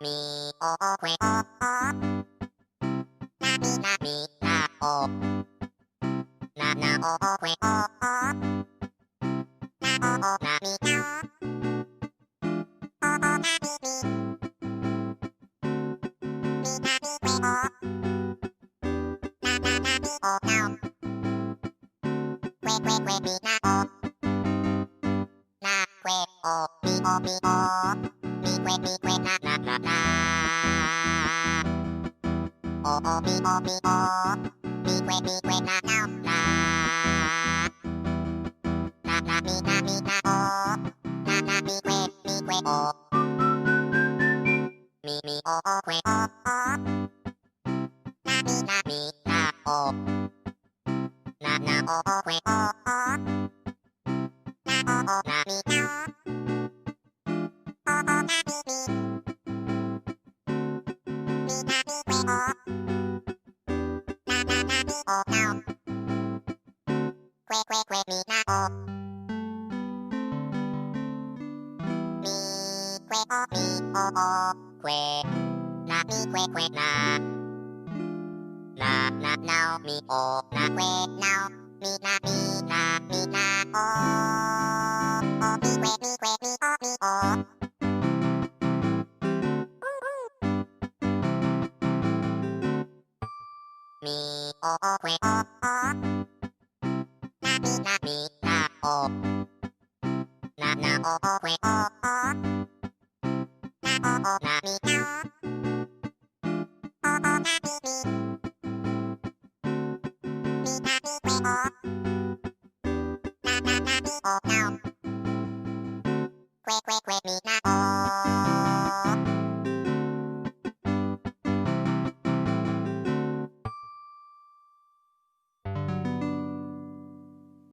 みおくえおなみなみなおななおくえおなおなみなおおなみみみなみくえおなななみおなおくえくえくえみなおなくえおみおみおみくえみくえななななおおみおみおみくえみくえななおなななみなみなおななみくえみくえおみみおくえおなみなみなおななおくえおなおなみなおおなみみみなみくえおなななみおなおくえくえくえみなおみくえおみおくえなみくえくえななななおみおなくえなおみなみなみなおおみくえみくえみおみおみおくえおなみなみなおななおくえおなおなみなおおなみみみなみくえおなななみおなおくえくえくえみなお